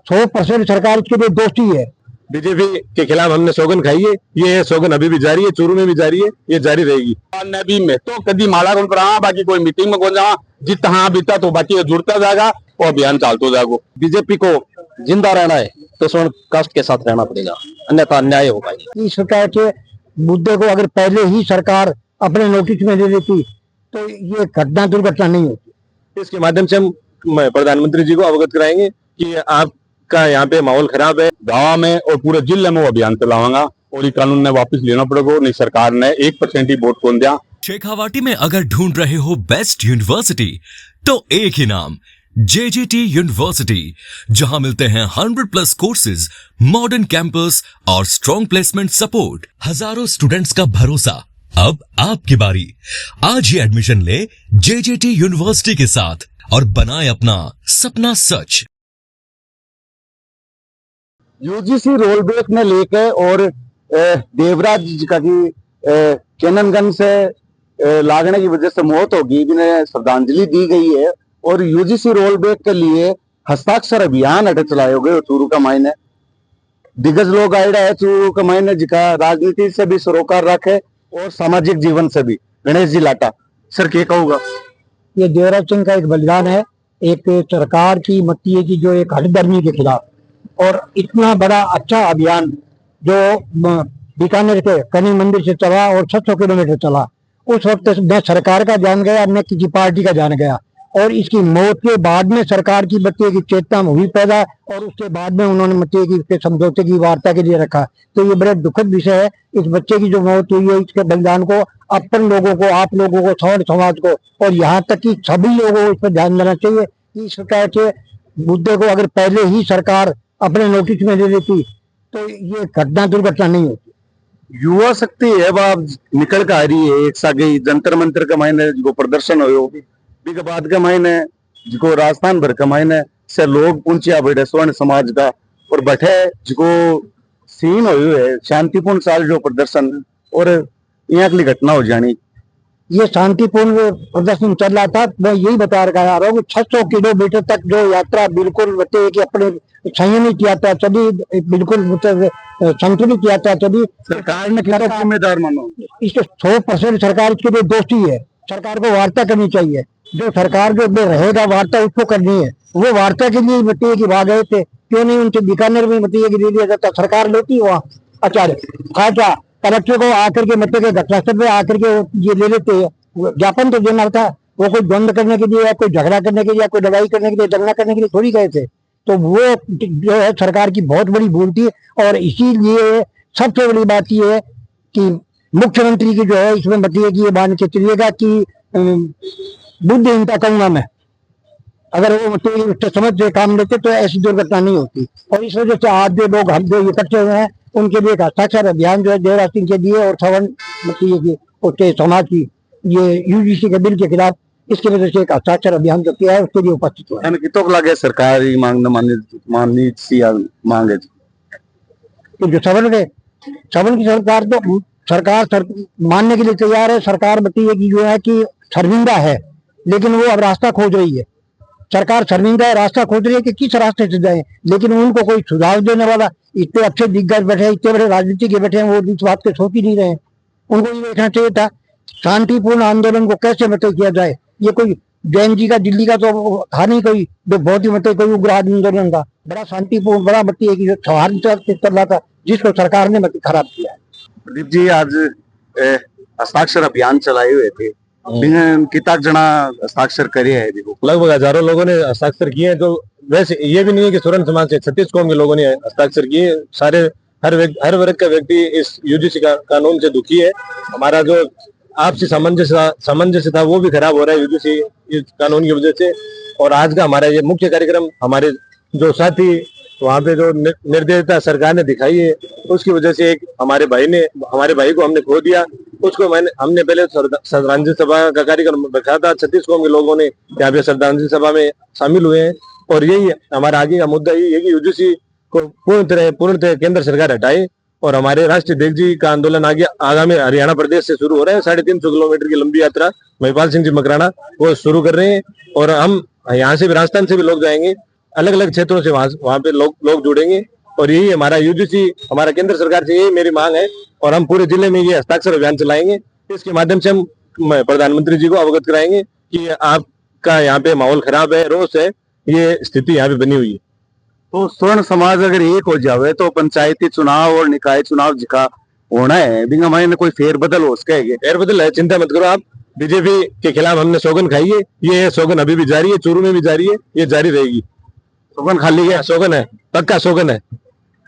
100% सरकार इसके लिए दोषी है। बीजेपी के खिलाफ हमने सौगन खाई है, ये सौगन अभी भी जारी है, चूरू में भी जारी है, ये जारी रहेगी। नबी में तो कभी माला कौन पड़ा, बाकी कोई मीटिंग में कौन जा जितना हाँ बीता तो बाकी जुड़ता जाएगा और अभियान चलता जाएगा। बीजेपी को जिंदा रहना है तो स्वर्ण कास्ट के साथ रहना पड़ेगा, अन्यथा अन्याय होगा। इस प्रकार के मुद्दे को अगर पहले ही सरकार अपने नोटिस में ले लेती तो ये घटना दुर्घटना नहीं होती। इसके माध्यम से हम प्रधानमंत्री जी को अवगत कराएंगे कि आपका यहाँ पे माहौल खराब है। गाँव में और पूरे जिले में वो अभियान चलाऊंगा और ये कानून ने वापस लेना पड़ेगा। नहीं सरकार ने 1% ही वोट कौन दिया। शेखावाटी में अगर ढूंढ रहे हो बेस्ट यूनिवर्सिटी तो एक ही नाम, JJT यूनिवर्सिटी, जहां मिलते हैं 100+ कोर्सेज, मॉडर्न कैंपस और स्ट्रॉन्ग प्लेसमेंट सपोर्ट, हजारों स्टूडेंट्स का भरोसा। अब आपकी बारी, आज ही एडमिशन ले JJT यूनिवर्सिटी के साथ और बनाए अपना सपना सच। यूजीसी रोल बैक ने लेके और देवराज जी का की कैननगंज से लागने की वजह से मौत होगी, इन्हें श्रद्धांजलि दी गई है और यूजीसी रोल बैक के लिए हस्ताक्षर अभियान अटे चलाए गए चूरू का मायने दिग्गज लोग आए है चूरू का मायने जिका राजनीति से भी सरोकार रखे और सामाजिक जीवन से भी। गणेश जी लाटा सर क्या कहूँगा? ये देवराज सिंह का एक बलिदान है, एक सरकार की मतीये की जो एक हठधर्मी के खिलाफ, और इतना बड़ा अच्छा अभियान जो बीकानेर के कनी मंदिर से चला और 600 किलोमीटर चला। उस वक्त न सरकार का जान गया न किसी पार्टी का जान गया, और इसकी मौत के बाद में सरकार की मतीये की चेतना हुई पैदा और उसके बाद में उन्होंने मतीये की के समझौते की वार्ता के लिए रखा। तो ये बड़े दुखद विषय है। इस बच्चे की जो मौत हुई है, इसके बलिदान को अपन लोगों को, आप लोगों को, सौर समाज को और यहाँ तक कि सभी लोगों को इस पर ध्यान देना चाहिए। इस प्रकार के मुद्दे को अगर पहले ही सरकार अपने नोटिस में ले लेती तो ये घटना दुर्घटना नहीं होती। युवा शक्ति है अब निकल कर आ रही है। एक सागे जंतर मंतर के मायने जो प्रदर्शन हो के बाद के मायने जो राजस्थान भर के मायने से लोग पहुंचिया बैठे स्वर्ण समाज का और बैठे जो सीन हो है शांतिपूर्ण साल जो प्रदर्शन और यहाँ की घटना हो जानी। ये शांतिपूर्ण प्रदर्शन चल रहा था। मैं यही बता रहा हूँ कि 600 किलोमीटर तक जो यात्रा बिल्कुल बताइए कि अपने संयमित यात्रा चली, बिल्कुल संतुलित यात्रा चली। सरकार ने कितना जिम्मेदार मानो? इसके 100% सरकार इसके लिए दोषी है। सरकार को वार्ता करनी चाहिए। जो सरकार जो रहेगा वार्ता उसको करनी है। वो वार्ता के लिए बताइए कि भाग गए थे, क्यों नहीं उनसे बीकानेर में बताइए कि ले लिया जाता? सरकार लेती वहाँ आचार्य खाचा कलेक्टर को आकर के मतलब के घटनास्थल पे आकर के ये ले लेते हैं। ज्ञापन तो देना था, वो कोई द्वंद करने के लिए या कोई झगड़ा करने के लिए या कोई लड़ाई करने के लिए, दंगा करने के लिए थोड़ी गए थे। तो वो जो है सरकार की बहुत बड़ी भूल थी। और इसीलिए सबसे बड़ी बात ये है कि मुख्यमंत्री की जो है इसमें बताइए कि ये मान के चलिएगा कि बुद्धिहीनता कहूंगा मैं, अगर वो मतलब समझ से काम लेते तो ऐसी दुर्घटना नहीं होती। और इस वजह से आज जो लोग हम जो इकट्ठे हुए हैं उनके लिए एक हस्ताक्षर अभियान जो है देवराज सिंह के लिए और सवर्ण मतलब उसके समाज की ये यूजीसी के बिल के खिलाफ, इसकी वजह से एक हस्ताक्षर अभियान जो किया है उसके लिए उपस्थित हुआ है। कितों लगे सरकारी मांग माननी सी मांगे तो जो सवर्ण की सरकार तो सरकार मानने के लिए तैयार है। सरकार बताइए कि जो है कि शर्मिंदा है, लेकिन वो अब रास्ता खोज रही है। सरकार शर्मिंदा है, रास्ता खोज रही है कि किस रास्ते से जाए, लेकिन उनको कोई सुझाव देने वाला, इतने अच्छे दिग्गज बैठे, इतने बड़े राजनीति के बैठे हैं, वो इस बात को सोच ही नहीं रहे हैं। उनको ये देखना चाहिए था शांतिपूर्ण आंदोलन को कैसे मतलब किया जाए। ये कोई जैन जी का दिल्ली का तो था नहीं कोई जो बहुत ही मतलब कोई उग्र आंदोलन था, बड़ा शांतिपूर्ण, बड़ा मतलब है कि जो सौहार्द से चल रहा था, जिसको सरकार ने मतलब खराब किया है। प्रदीप जी आज हस्ताक्षर अभियान चलाए हुए थे, कितना जना हस्ताक्षर करे है? लगभग हजारों लोगों ने हस्ताक्षर किए हैं। तो वैसे ये भी नहीं है कि स्वर्ण समाज से 36 कौम के लोगों ने हस्ताक्षर किए। सारे हर वर्ग का व्यक्ति इस यूजीसी कानून से दुखी है। हमारा जो आपसी सामंजस्य था वो भी खराब हो रहा है यूजीसी इस कानून की वजह से। और आज का हमारा ये मुख्य कार्यक्रम, हमारे जो साथी वहाँ पे जो निर्दयता सरकार ने दिखाई है उसकी वजह से एक हमारे भाई को हमने खो दिया। उसको हमने पहले श्रद्धांजलि सभा का कार्यक्रम रखा था। 36 कौम के लोगों ने यहाँ पे श्रद्धांजलि सभा में शामिल हुए हैं। और यही हमारा आगे का मुद्दा यही है कि यूजीसी को पूर्णतः केंद्र सरकार हटाए और हमारे राष्ट्रीय अध्यक्ष जी का आंदोलन आगामी हरियाणा प्रदेश से शुरू हो रहा है। 350 किलोमीटर की लंबी यात्रा महिपाल सिंह जी मकराना वो शुरू कर रहे हैं और हम यहाँ से भी राजस्थान से भी लोग जाएंगे अलग अलग क्षेत्रों से वहाँ पे लोग जुड़ेंगे। और यही हमारा यूजीसी, हमारा केंद्र सरकार से यही मेरी मांग है। और हम पूरे जिले में ये हस्ताक्षर अभियान चलाएंगे। इसके माध्यम से हम प्रधानमंत्री जी को अवगत कराएंगे कि आपका यहाँ पे माहौल खराब है, रोष है, ये स्थिति यहाँ पे बनी हुई है। तो स्वर्ण समाज अगर एक हो जावे तो पंचायती चुनाव और निकाय चुनाव जिका होना है बिना मायने कोई फेरबदल हो सके। फेरबदल है, चिंता मत करो आप। बीजेपी के खिलाफ हमने सौगन खाई है, ये सौगन अभी भी जारी है, चूरू में भी जारी है, ये जारी रहेगी। सौगन खाली है, सौगन है, पक्का सौगन है।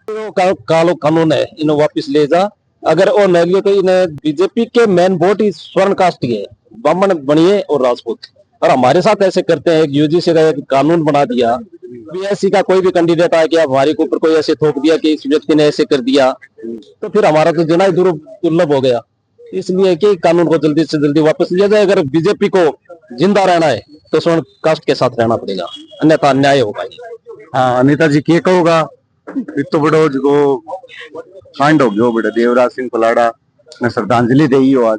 कालो कानून है, इन्हें वापस ले जा। अगर वो नहीं लिए तो इन्हें बीजेपी के मेन वोट ही स्वर्ण कास्ट की है, ब्राह्मण बनिए और राजपूत। और हमारे साथ ऐसे करते हैं। यूजीसी का एक कानून बना दिया, बीएससी का कोई भी कैंडिडेट आया कि हमारे ऊपर कोई ऐसे थोप दिया कि इस व्यक्ति ने ऐसे कर दिया, तो फिर हमारा तो जीना ही दुर्लभ हो गया। इसलिए कि कानून को जल्दी से जल्दी वापस लिया जाए। अगर बीजेपी को जिंदा रहना है तो स्वर्ण कास्ट के साथ रहना पड़ेगा, अन्यथा अन्याय होगा। हाँ, अनिता जी क्या कहोगा? तो बड़ो जो कांड हो गयो बेटा देवराज सिंह पलाड़ा ने श्रद्धांजलि दी हो आज।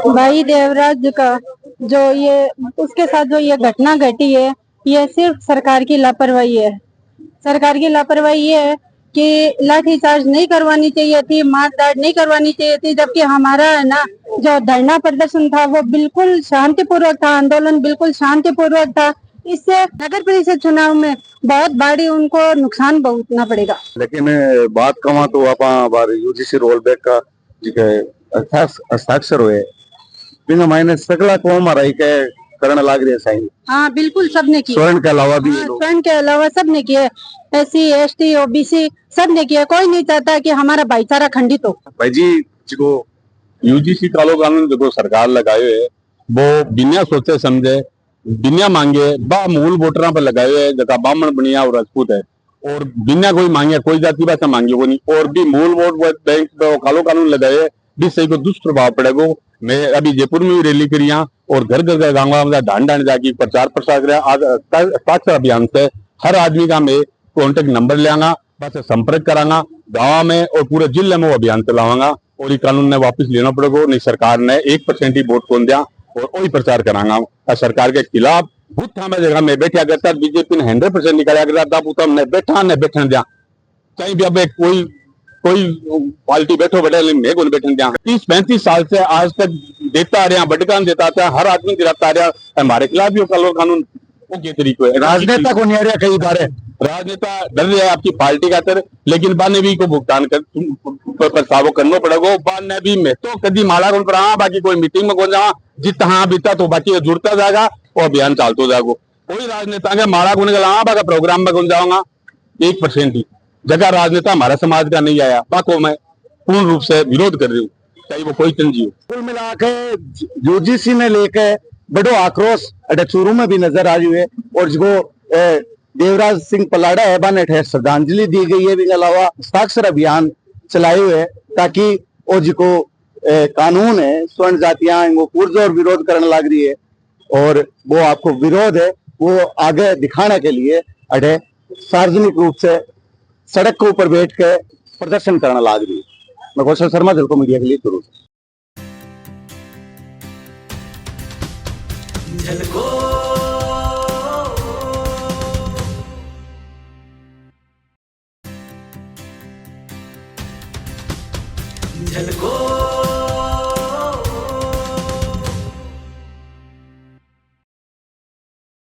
भाई देवराज का जो ये उसके साथ जो ये घटना घटी है, ये सिर्फ सरकार की लापरवाही है। सरकार की लापरवाही ये है कि लाठीचार्ज नहीं करवानी चाहिए थी, मारधाड़ नहीं करवानी चाहिए थी। जबकि हमारा है ना जो धरना प्रदर्शन था वो बिल्कुल शांतिपूर्वक था, आंदोलन बिल्कुल शांतिपूर्वक था। इससे नगर परिषद चुनाव में बहुत बड़ी उनको नुकसान भुगतना पड़ेगा। लेकिन बात कमा तो आप यूजीसी रोल बैक का हस्ताक्षर हुए बिना मायने सकला को हमारा के करने लग रही है साइन। हाँ बिल्कुल, सबने किया। स्वर्ण के अलावा भी स्वर्ण के अलावा सबने किया, SC ST OBC सबने किया। कोई नहीं चाहता कि हमारा भाईचारा खंडित हो। भाई जी जो यूजीसी कालो कानून जो सरकार लगाए है वो बिना सोचे समझे, बिना मांगे बा मूल वोटरा पर लगाए है, जगह ब्राह्मण बनिया और राजपूत है। और बिना कोई मांगे, कोई जाति भाषा मांगे वो नहीं। और भी मूल वोट बैंक पे कालो कानून लगाए भी सही को दुष्प्रभाव पड़ेगा। मैं अभी जयपुर में भी रैली करिया और घर घर गाँव में ढांड जाके प्रचार प्रसार कर हस्ताक्षर अभियान से हर आदमी का मैं कॉन्टेक्ट नंबर लेंगा, बस संपर्क करांगा गाँव में और पूरे जिले में वो अभियान चलावांगा। और ये कानून ने वापस लेना पड़ेगा, नहीं सरकार ने 1% ही वोट कौन दिया और वही प्रचार करांगा। और सरकार के खिलाफ बुत हमें जगह में बैठा करता, बीजेपी ने 100% निकाला करता, तब ने बैठा ने बैठने दिया। कहीं भी अब कोई पार्टी बैठो बैठे मैं कौन बैठने दिया। 30-35 साल से आज तक देता आ रहा, बटकान देता था, हर आदमी गिरफ्तार आ रहा। हमारे खिलाफ भी कानून वो के तरीके है। राजनेता को नहीं आ रहा, कई बार राजनेता डर रहा है आपकी पार्टी का तर, लेकिन बाद ने भी को भुगतान कर पछतावो करना पड़ेगा। बाद ने भी मैं तो कभी माला कौन पर बाकी कोई मीटिंग में कौन जावा, जितना हाँ बीता तो बाकी जुड़ता जाएगा और अभियान चलता जाएगा। कोई राजनेता के माला कौन गला बाका प्रोग्राम में कौन जाऊंगा, 1% ही जगह राजनेता हमारा समाज का नहीं आया, बाको मैं पूर्ण रूप से विरोध कर रही हूँ, चाहे वो कोई तंजी हो। कुल मिला के यूजीसी ने लेके बड़ो आक्रोश चूरू में भी नजर आ रही है। और जो देवराज सिंह पलाड़ा है बाने श्रद्धांजलि दी गई है, भी अलावा हस्ताक्षर अभियान चलाए हुए है ताकि वो जिको कानून है स्वर्ण जातियां वो पुरजोर विरोध करने लग रही है। और वो आपको विरोध है वो आगे दिखाने के लिए अरे सार्वजनिक रूप से सड़क के ऊपर बैठ के प्रदर्शन करना लग रही है। मैं कौशल शर्मा, झलको मीडिया के लिए चूरू। झलको